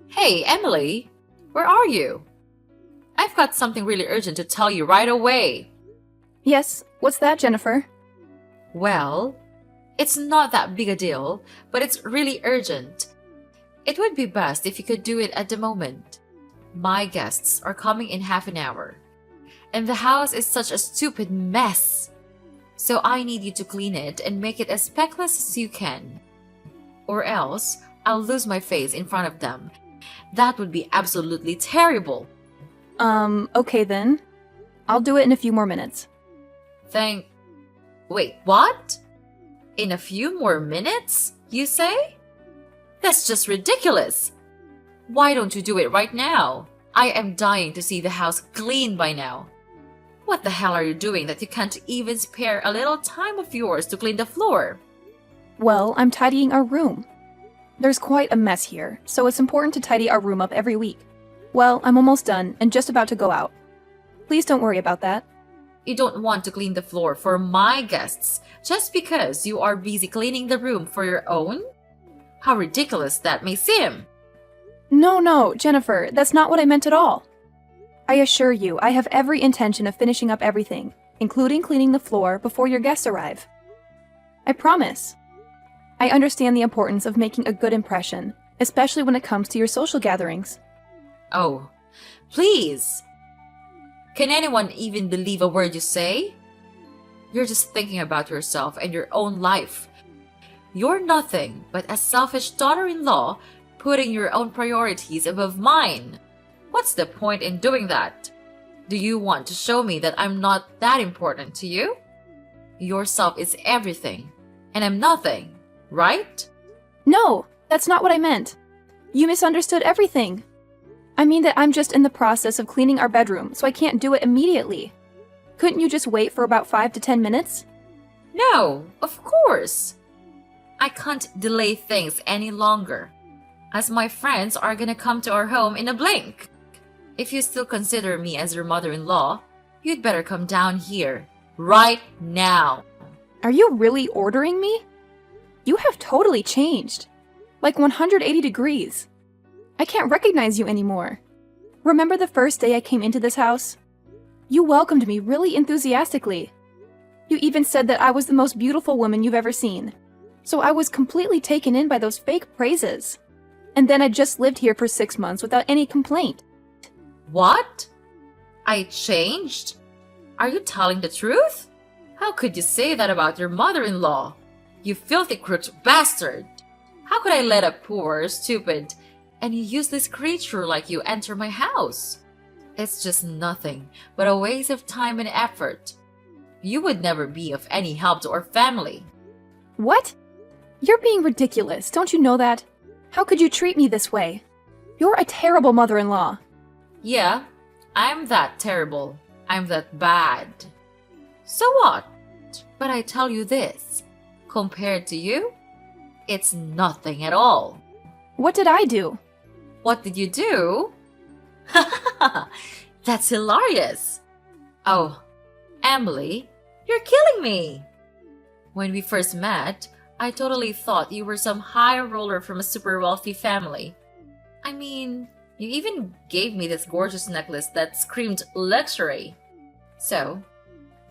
Hey, Emily, where are you? I've got something really urgent to tell you right away. Yes, what's that, Jennifer? Well, it's not that big a deal, but it's really urgent. It would be best if you could do it at the moment. My guests are coming in half an hour, and the house is such a stupid mess. So I need you to clean it and make it as speckless as you can. Or else, I'll lose my face in front of them. That would be absolutely terrible. Okay then. I'll do it in a few more minutes. Wait, what? In a few more minutes, you say? That's just ridiculous. Why don't you do it right now? I am dying to see the house clean by now. What the hell are you doing that you can't even spare a little time of yours to clean the floor? Well, I'm tidying our room. There's quite a mess here, so it's important to tidy our room up every week. Well, I'm almost done and just about to go out. Please don't worry about that. You don't want to clean the floor for my guests just because you are busy cleaning the room for your own? How ridiculous that may seem. No, Jennifer, that's not what I meant at all. I assure you, I have every intention of finishing up everything, including cleaning the floor before your guests arrive. I promise. I understand the importance of making a good impression, especially when it comes to your social gatherings. Oh, please. Can anyone even believe a word you say? You're just thinking about yourself and your own life. You're nothing but a selfish daughter-in-law putting your own priorities above mine. What's the point in doing that? Do you want to show me that I'm not that important to you? Yourself is everything, and I'm nothing, right? No, that's not what I meant. You misunderstood everything. I mean that I'm just in the process of cleaning our bedroom, so I can't do it immediately. Couldn't you just wait for about 5 to 10 minutes? No, of course. I can't delay things any longer, as my friends are gonna come to our home in a blink. If you still consider me as your mother-in-law, you'd better come down here, right now. Are you really ordering me? You have totally changed. Like 180 degrees. I can't recognize you anymore. Remember the first day I came into this house? You welcomed me really enthusiastically. You even said that I was the most beautiful woman you've ever seen. So I was completely taken in by those fake praises. And then I just lived here for 6 months without any complaint. What? I changed? Are you telling the truth? How could you say that about your mother-in-law? You filthy crooked bastard! How could I let a poor, stupid, and useless creature like you enter my house? It's just nothing but a waste of time and effort. You would never be of any help to our family. What? You're being ridiculous, don't you know that? How could you treat me this way? You're a terrible mother-in-law. Yeah, I'm that terrible. I'm that bad. So what? But I tell you this, compared to you, it's nothing at all. What did I do? What did you do? That's hilarious. Oh, Emily, you're killing me. When we first met, I totally thought you were some high roller from a super wealthy family. I mean, you even gave me this gorgeous necklace that screamed luxury. So,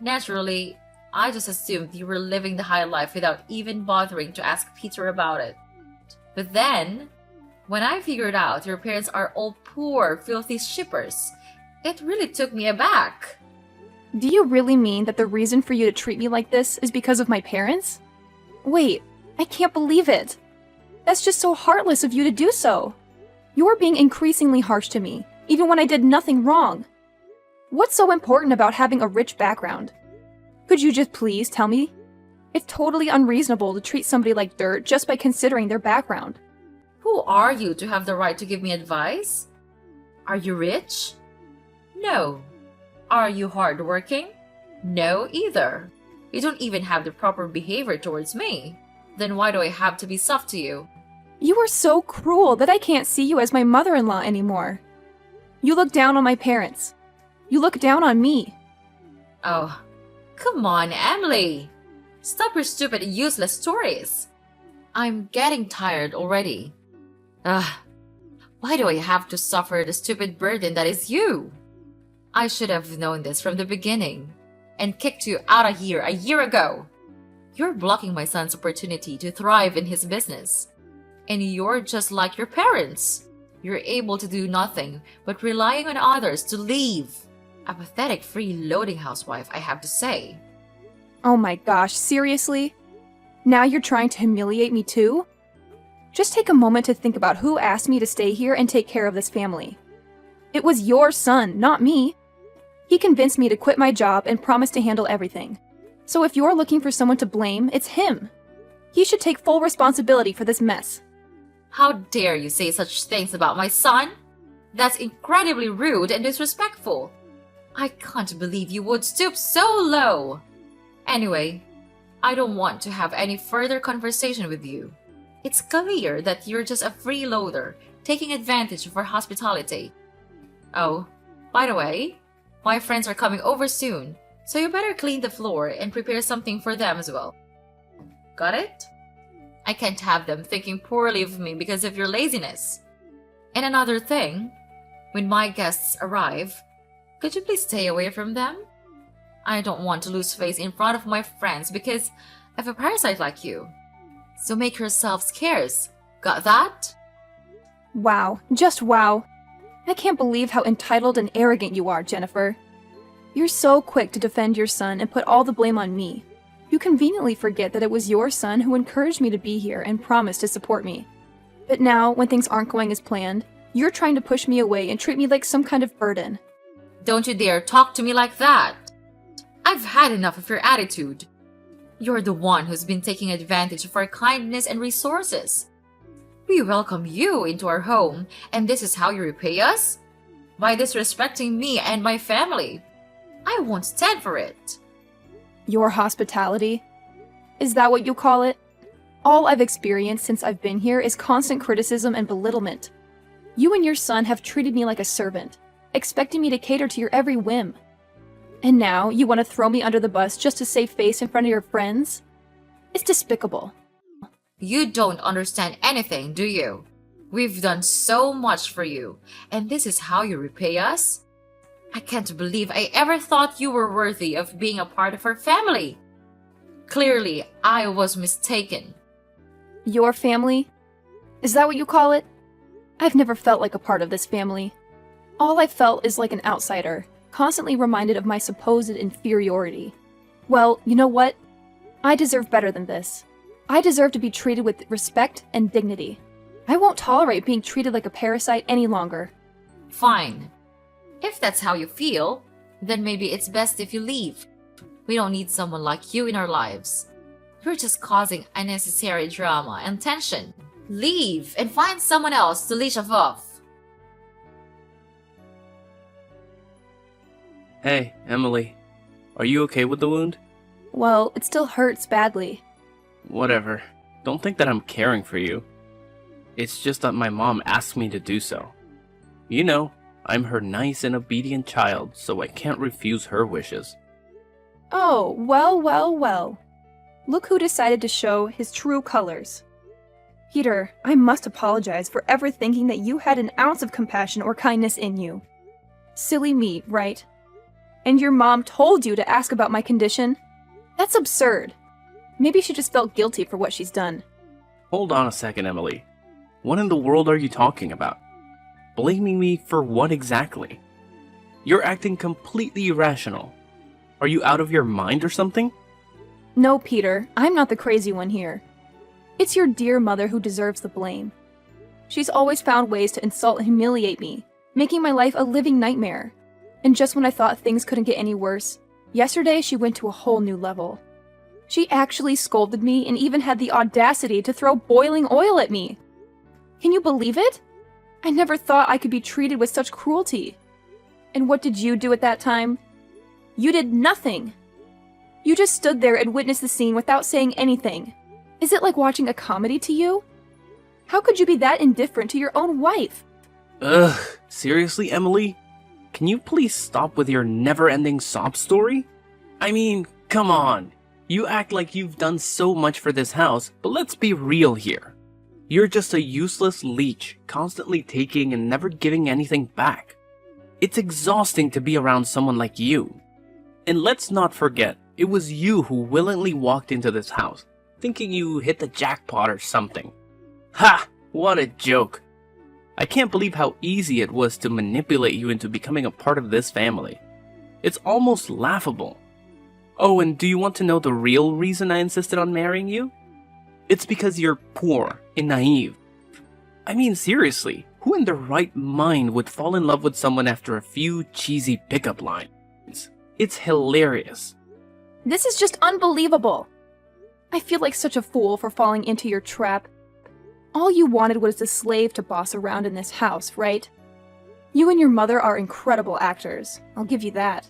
naturally, I just assumed you were living the high life without even bothering to ask Peter about it. But then, when I figured out your parents are all poor, filthy shippers, it really took me aback. Do you really mean that the reason for you to treat me like this is because of my parents? Wait, I can't believe it. That's just so heartless of you to do so. You're being increasingly harsh to me, even when I did nothing wrong. What's so important about having a rich background? Could you just please tell me? It's totally unreasonable to treat somebody like dirt just by considering their background. Who are you to have the right to give me advice? Are you rich? No. Are you hardworking? No either. You don't even have the proper behavior towards me. Then why do I have to be soft to you? You are so cruel that I can't see you as my mother-in-law anymore. You look down on my parents. You look down on me. Oh, come on, Emily. Stop your stupid, useless stories. I'm getting tired already. Ugh. Why do I have to suffer the stupid burden that is you? I should have known this from the beginning and kicked you out of here a year ago. You're blocking my son's opportunity to thrive in his business. And you're just like your parents. You're able to do nothing but relying on others to leave. A pathetic freeloading housewife, I have to say. Oh my gosh, seriously? Now you're trying to humiliate me too? Just take a moment to think about who asked me to stay here and take care of this family. It was your son, not me. He convinced me to quit my job and promised to handle everything. So if you're looking for someone to blame, it's him. He should take full responsibility for this mess. How dare you say such things about my son? That's incredibly rude and disrespectful. I can't believe you would stoop so low. Anyway, I don't want to have any further conversation with you. It's clear that you're just a freeloader, taking advantage of our hospitality. Oh, by the way, my friends are coming over soon, so you better clean the floor and prepare something for them as well. Got it? I can't have them thinking poorly of me because of your laziness. And another thing, when my guests arrive, could you please stay away from them? I don't want to lose face in front of my friends because of a parasite like you. So make yourself scarce. Got that? Wow, just wow. I can't believe how entitled and arrogant you are, Jennifer. You're so quick to defend your son and put all the blame on me. You conveniently forget that it was your son who encouraged me to be here and promised to support me. But now, when things aren't going as planned, you're trying to push me away and treat me like some kind of burden. Don't you dare talk to me like that. I've had enough of your attitude. You're the one who's been taking advantage of our kindness and resources. We welcome you into our home, and this is how you repay us? By disrespecting me and my family. I won't stand for it. Your hospitality? Is that what you call it? All I've experienced since I've been here is constant criticism and belittlement. You and your son have treated me like a servant, expecting me to cater to your every whim. And now you want to throw me under the bus just to save face in front of your friends? It's despicable. You don't understand anything, do you? We've done so much for you, and this is how you repay us? I can't believe I ever thought you were worthy of being a part of our family. Clearly, I was mistaken. Your family? Is that what you call it? I've never felt like a part of this family. All I felt is like an outsider, constantly reminded of my supposed inferiority. Well, you know what? I deserve better than this. I deserve to be treated with respect and dignity. I won't tolerate being treated like a parasite any longer. Fine. If that's how you feel, then maybe it's best if you leave. We don't need someone like you in our lives. You're just causing unnecessary drama and tension. Leave and find someone else to leash off. Hey, Emily. Are you okay with the wound? Well, it still hurts badly. Whatever. Don't think that I'm caring for you. It's just that my mom asked me to do so. You know, I'm her nice and obedient child, so I can't refuse her wishes. Oh, well, well, well. Look who decided to show his true colors. Peter, I must apologize for ever thinking that you had an ounce of compassion or kindness in you. Silly me, right? And your mom told you to ask about my condition? That's absurd. Maybe she just felt guilty for what she's done. Hold on a second, Emily. What in the world are you talking about? Blaming me for what exactly? You're acting completely irrational. Are you out of your mind or something? No, Peter, I'm not the crazy one here. It's your dear mother who deserves the blame. She's always found ways to insult and humiliate me, making my life a living nightmare. And just when I thought things couldn't get any worse, yesterday she went to a whole new level. She actually scolded me and even had the audacity to throw boiling oil at me. Can you believe it? I never thought I could be treated with such cruelty. And what did you do at that time? You did nothing. You just stood there and witnessed the scene without saying anything. Is it like watching a comedy to you? How could you be that indifferent to your own wife? Ugh, seriously, Emily? Can you please stop with your never-ending sob story? I mean, come on. You act like you've done so much for this house, but let's be real here. You're just a useless leech, constantly taking and never giving anything back. It's exhausting to be around someone like you. And let's not forget, it was you who willingly walked into this house, thinking you hit the jackpot or something. Ha! What a joke. I can't believe how easy it was to manipulate you into becoming a part of this family. It's almost laughable. Oh, and do you want to know the real reason I insisted on marrying you? It's because you're poor and naive. I mean, seriously, who in their right mind would fall in love with someone after a few cheesy pickup lines? It's hilarious. This is just unbelievable. I feel like such a fool for falling into your trap. All you wanted was a slave to boss around in this house, right? You and your mother are incredible actors, I'll give you that.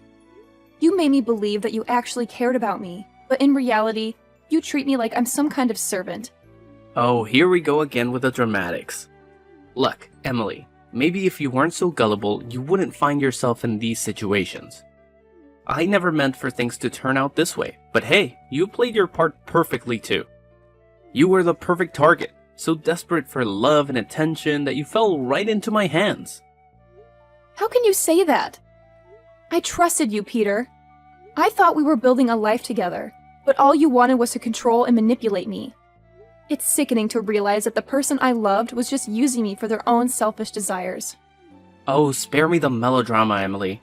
You made me believe that you actually cared about me, but in reality, you treat me like I'm some kind of servant. Oh, here we go again with the dramatics. Look, Emily, maybe if you weren't so gullible, you wouldn't find yourself in these situations. I never meant for things to turn out this way, but hey, you played your part perfectly too. You were the perfect target, so desperate for love and attention that you fell right into my hands. How can you say that? I trusted you, Peter. I thought we were building a life together, but all you wanted was to control and manipulate me. It's sickening to realize that the person I loved was just using me for their own selfish desires. Oh, spare me the melodrama, Emily.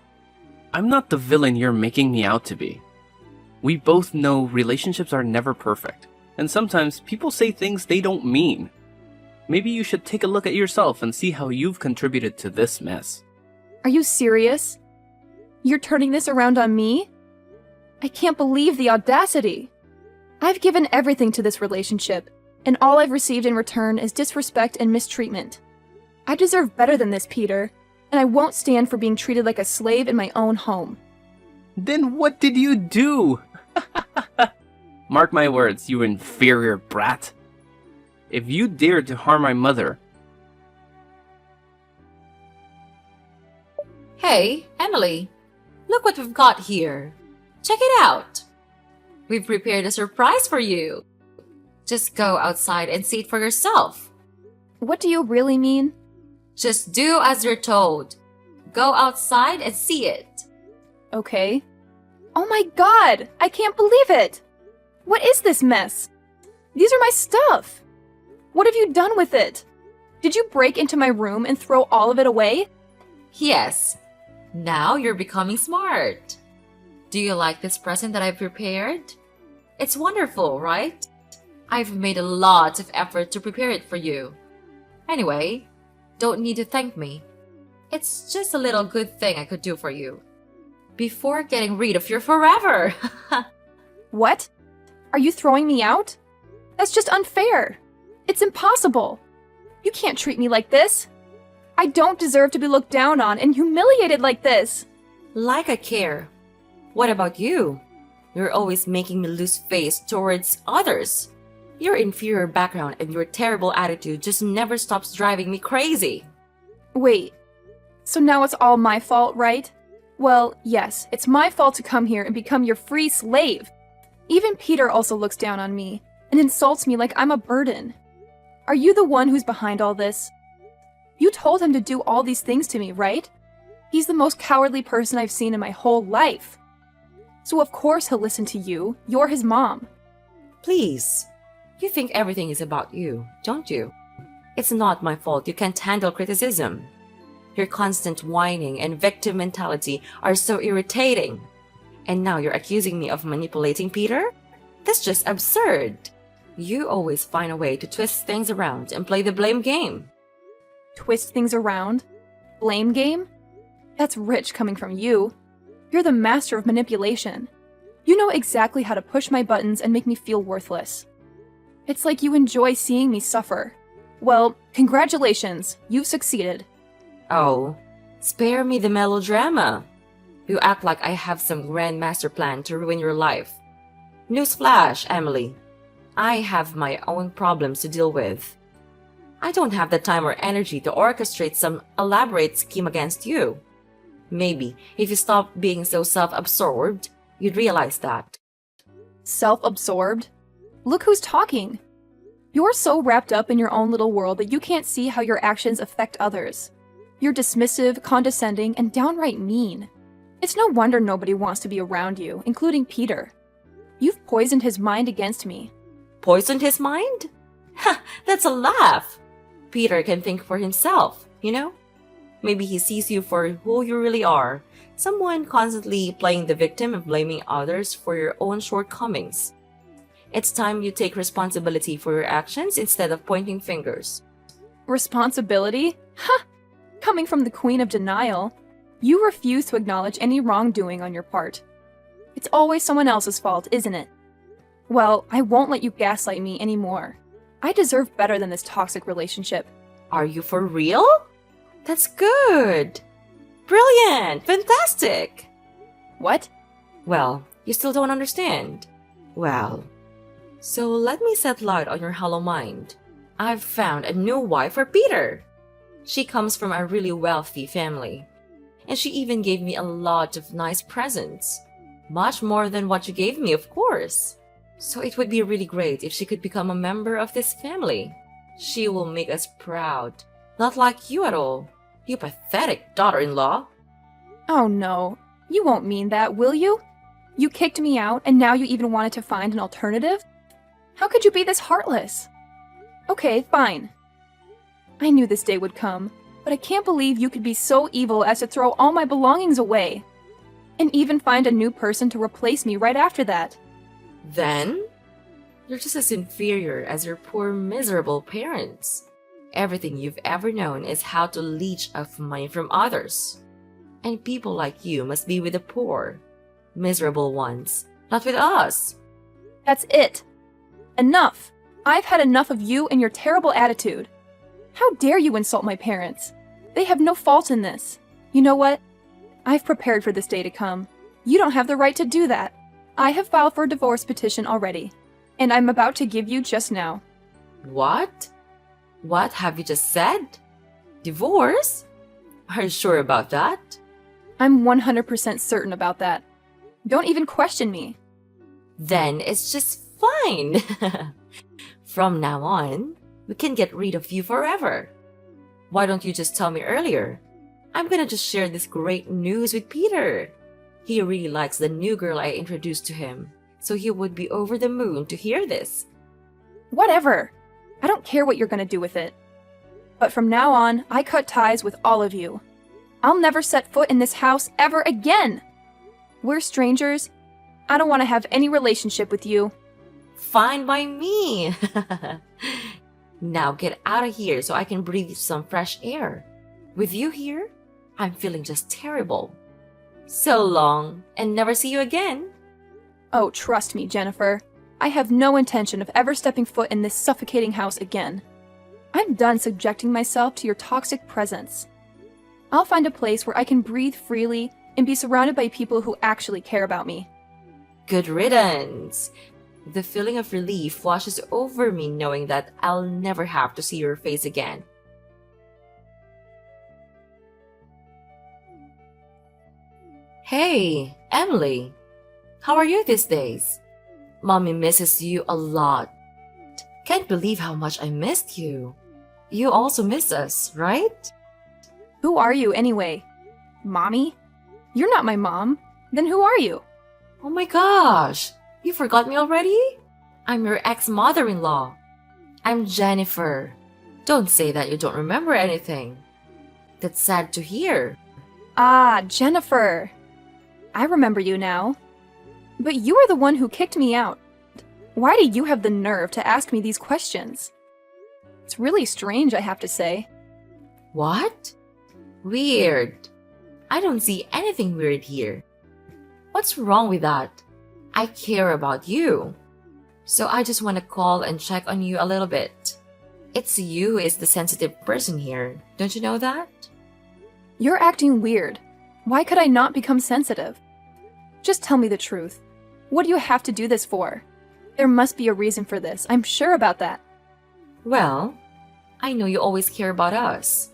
I'm not the villain you're making me out to be. We both know relationships are never perfect, and sometimes people say things they don't mean. Maybe you should take a look at yourself and see how you've contributed to this mess. Are you serious? You're turning this around on me? I can't believe the audacity. I've given everything to this relationship, and all I've received in return is disrespect and mistreatment. I deserve better than this, Peter, and I won't stand for being treated like a slave in my own home. Then what did you do? Mark my words, you inferior brat. If you dared to harm my mother... Hey, Emily, look what we've got here. Check it out. We've prepared a surprise for you. Just go outside and see it for yourself. What do you really mean? Just do as you're told. Go outside and see it. Okay. Oh my god! I can't believe it! What is this mess? These are my stuff! What have you done with it? Did you break into my room and throw all of it away? Yes. Now you're becoming smart. Do you like this present that I've prepared? It's wonderful, right? I've made a lot of effort to prepare it for you. Anyway, don't need to thank me. It's just a little good thing I could do for you. Before getting rid of you forever. What? Are you throwing me out? That's just unfair. It's impossible. You can't treat me like this. I don't deserve to be looked down on and humiliated like this. Like I care. What about you? You're always making me lose face towards others. Your inferior background and your terrible attitude just never stops driving me crazy. Wait, so now it's all my fault, right? Well, yes, it's my fault to come here and become your free slave. Even Peter also looks down on me and insults me like I'm a burden. Are you the one who's behind all this? You told him to do all these things to me, right? He's the most cowardly person I've seen in my whole life. So of course he'll listen to you. You're his mom. Please. You think everything is about you, don't you? It's not my fault you can't handle criticism. Your constant whining and victim mentality are so irritating. And now you're accusing me of manipulating Peter? That's just absurd. You always find a way to twist things around and play the blame game. Twist things around? Blame game? That's rich coming from you. You're the master of manipulation. You know exactly how to push my buttons and make me feel worthless. It's like you enjoy seeing me suffer. Well, congratulations, you've succeeded. Oh, spare me the melodrama. You act like I have some grand master plan to ruin your life. Newsflash, Emily. I have my own problems to deal with. I don't have the time or energy to orchestrate some elaborate scheme against you. Maybe if you stop being so self-absorbed, you'd realize that. Self-absorbed? Look who's talking. You're so wrapped up in your own little world that you can't see how your actions affect others. You're dismissive, condescending, and downright mean. It's no wonder nobody wants to be around you, including Peter. You've poisoned his mind against me. Poisoned his mind? Ha, that's a laugh. Peter can think for himself, you know? Maybe he sees you for who you really are, someone constantly playing the victim and blaming others for your own shortcomings. It's time you take responsibility for your actions instead of pointing fingers. Responsibility? Ha! Coming from the Queen of Denial, you refuse to acknowledge any wrongdoing on your part. It's always someone else's fault, isn't it? Well, I won't let you gaslight me anymore. I deserve better than this toxic relationship. Are you for real? That's good. Brilliant. Fantastic. What? Well, you still don't understand. Well, so let me set light on your hollow mind. I've found a new wife for Peter. She comes from a really wealthy family. And she even gave me a lot of nice presents. Much more than what you gave me, of course. So it would be really great if she could become a member of this family. She will make us proud. Not like you at all. You pathetic daughter-in-law. Oh no, you won't mean that, will you? You kicked me out and now you even wanted to find an alternative? How could you be this heartless? Okay, fine. I knew this day would come, but I can't believe you could be so evil as to throw all my belongings away. And even find a new person to replace me right after that. Then, you're just as inferior as your poor miserable parents. Everything you've ever known is how to leech off money from others. And people like you must be with the poor, miserable ones, not with us. That's it. Enough. I've had enough of you and your terrible attitude. How dare you insult my parents? They have no fault in this. You know what? I've prepared for this day to come. You don't have the right to do that. I have filed for a divorce petition already, and I'm about to give you just now. What? What have you just said? Divorce? Are you sure about that? I'm 100% certain about that. Don't even question me. Then it's just fine. From now on, we can get rid of you forever. Why don't you just tell me earlier? I'm gonna just share this great news with Peter. He really likes the new girl I introduced to him, so he would be over the moon to hear this. Whatever. I don't care what you're gonna do with it. But from now on, I cut ties with all of you. I'll never set foot in this house ever again. We're strangers. I don't want to have any relationship with you. Fine by me. Now get out of here so I can breathe some fresh air. With you here, I'm feeling just terrible. So long, and never see you again. Oh, trust me, Jennifer. I have no intention of ever stepping foot in this suffocating house again. I'm done subjecting myself to your toxic presence. I'll find a place where I can breathe freely and be surrounded by people who actually care about me. Good riddance. The feeling of relief washes over me knowing that I'll never have to see your face again. Hey, Emily. How are you these days? Mommy misses you a lot. Can't believe how much I missed you. You also miss us, right? Who are you anyway? Mommy? You're not my mom. Then who are you? Oh my gosh, you forgot me already? I'm your ex-mother-in-law. I'm Jennifer. Don't say that you don't remember anything. That's sad to hear. Ah, Jennifer. I remember you now. But you are the one who kicked me out. Why do you have the nerve to ask me these questions? It's really strange, I have to say. What? Weird. I don't see anything weird here. What's wrong with that? I care about you. So I just want to call and check on you a little bit. It's you who is the sensitive person here. Don't you know that? You're acting weird. Why could I not become sensitive? Just tell me the truth. What do you have to do this for? There must be a reason for this. I'm sure about that. Well, I know you always care about us.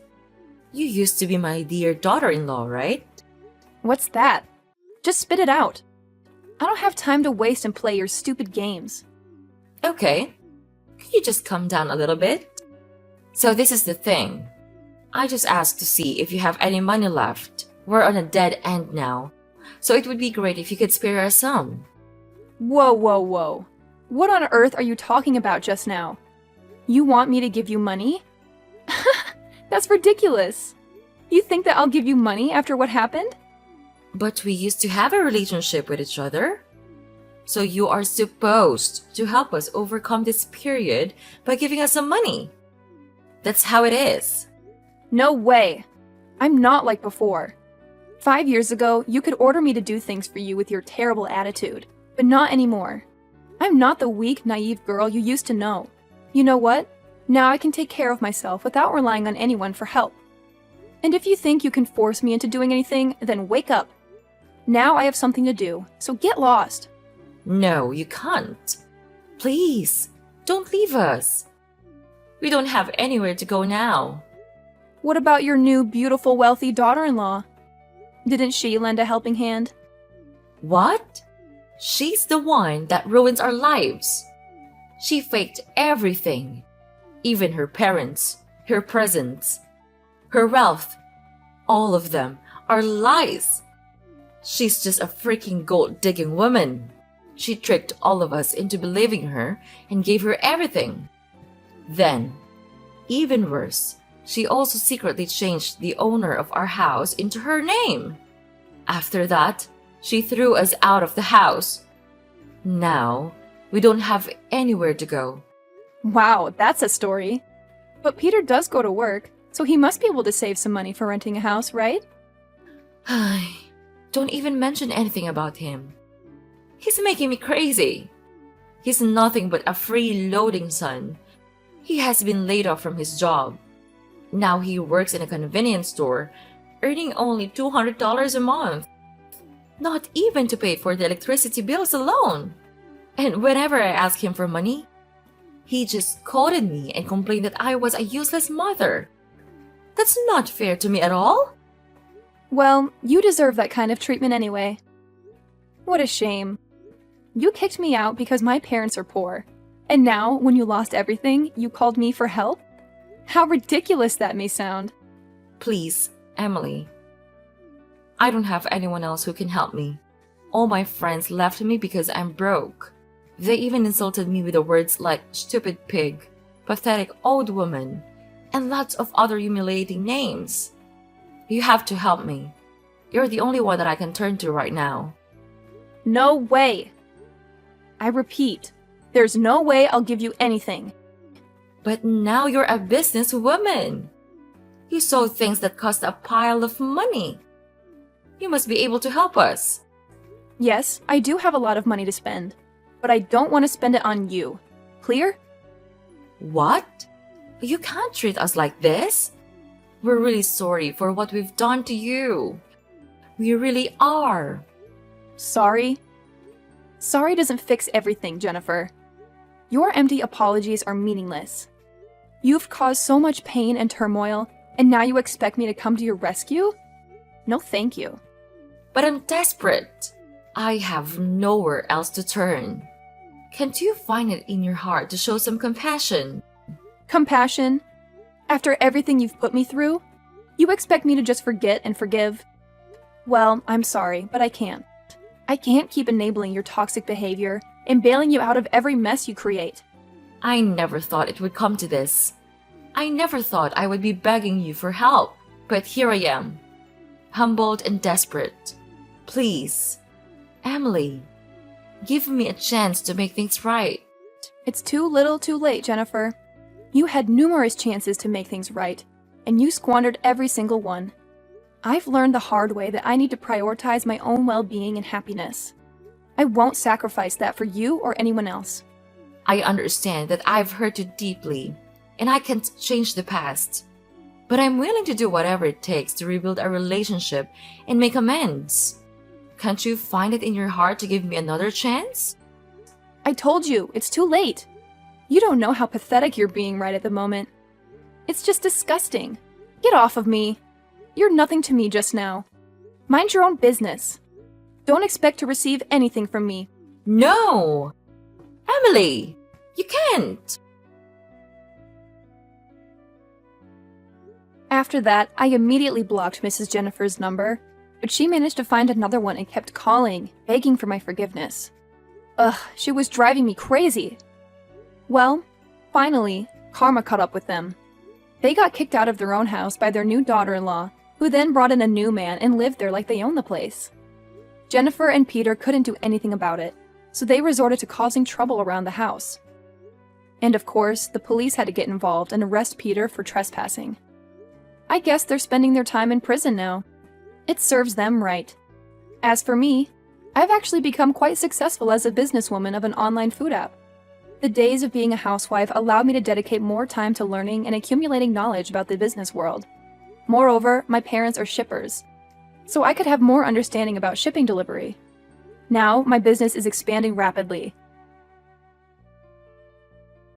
You used to be my dear daughter-in-law, right? What's that? Just spit it out. I don't have time to waste and play your stupid games. Okay. Could you just calm down a little bit? So this is the thing. I just asked to see if you have any money left. We're on a dead end now. So it would be great if you could spare us some. Whoa, whoa, whoa. What on earth are you talking about just now? You want me to give you money? That's ridiculous. You think that I'll give you money after what happened? But we used to have a relationship with each other. So you are supposed to help us overcome this period by giving us some money. That's how it is. No way. I'm not like before. 5 years ago, you could order me to do things for you with your terrible attitude, but not anymore. I'm not the weak, naive girl you used to know. You know what? Now I can take care of myself without relying on anyone for help. And if you think you can force me into doing anything, then wake up. Now I have something to do, so get lost. No, you can't. Please, don't leave us. We don't have anywhere to go now. What about your new, beautiful, wealthy daughter-in-law? Didn't she lend a helping hand? What? She's the one that ruins our lives. She faked everything. Even her parents, her presents, her wealth. All of them are lies. She's just a freaking gold-digging woman. She tricked all of us into believing her and gave her everything. Then, even worse, she also secretly changed the owner of our house into her name. After that, she threw us out of the house. Now, we don't have anywhere to go. Wow, that's a story. But Peter does go to work, so he must be able to save some money for renting a house, right? Don't even mention anything about him. He's making me crazy. He's nothing but a freeloading son. He has been laid off from his job. Now he works in a convenience store, earning only $200 a month. Not even to pay for the electricity bills alone. And whenever I ask him for money, he just scolded me and complained that I was a useless mother. That's not fair to me at all. Well, you deserve that kind of treatment anyway. What a shame. You kicked me out because my parents are poor. And now, when you lost everything, you called me for help? How ridiculous that may sound. Please, Emily. I don't have anyone else who can help me. All my friends left me because I'm broke. They even insulted me with the words like stupid pig, pathetic old woman, and lots of other humiliating names. You have to help me. You're the only one that I can turn to right now. No way. I repeat, there's no way I'll give you anything. But now you're a businesswoman. You sold things that cost a pile of money. You must be able to help us. Yes, I do have a lot of money to spend, but I don't want to spend it on you. Clear? What? You can't treat us like this. We're really sorry for what we've done to you. We really are. Sorry? Sorry doesn't fix everything, Jennifer. Your empty apologies are meaningless. You've caused so much pain and turmoil, and now you expect me to come to your rescue? No, thank you. But I'm desperate. I have nowhere else to turn. Can't you find it in your heart to show some compassion? Compassion? After everything you've put me through? You expect me to just forget and forgive? Well, I'm sorry, but I can't. I can't keep enabling your toxic behavior and bailing you out of every mess you create. I never thought it would come to this. I never thought I would be begging you for help, but here I am, humbled and desperate. Please, Emily, give me a chance to make things right. It's too little too late, Jennifer. You had numerous chances to make things right, and you squandered every single one. I've learned the hard way that I need to prioritize my own well-being and happiness. I won't sacrifice that for you or anyone else. I understand that I've hurt you deeply, and I can't change the past. But I'm willing to do whatever it takes to rebuild our relationship and make amends. Can't you find it in your heart to give me another chance? I told you, it's too late. You don't know how pathetic you're being right at the moment. It's just disgusting. Get off of me. You're nothing to me just now. Mind your own business. Don't expect to receive anything from me. No! Emily! You can't! After that, I immediately blocked Mrs. Jennifer's number, but she managed to find another one and kept calling, begging for my forgiveness. Ugh, she was driving me crazy. Well, finally, karma caught up with them. They got kicked out of their own house by their new daughter-in-law, who then brought in a new man and lived there like they owned the place. Jennifer and Peter couldn't do anything about it, so they resorted to causing trouble around the house. And of course, the police had to get involved and arrest Peter for trespassing. I guess they're spending their time in prison now. It serves them right. As for me, I've actually become quite successful as a businesswoman of an online food app. The days of being a housewife allowed me to dedicate more time to learning and accumulating knowledge about the business world. Moreover, my parents are shippers, so I could have more understanding about shipping delivery. Now, my business is expanding rapidly,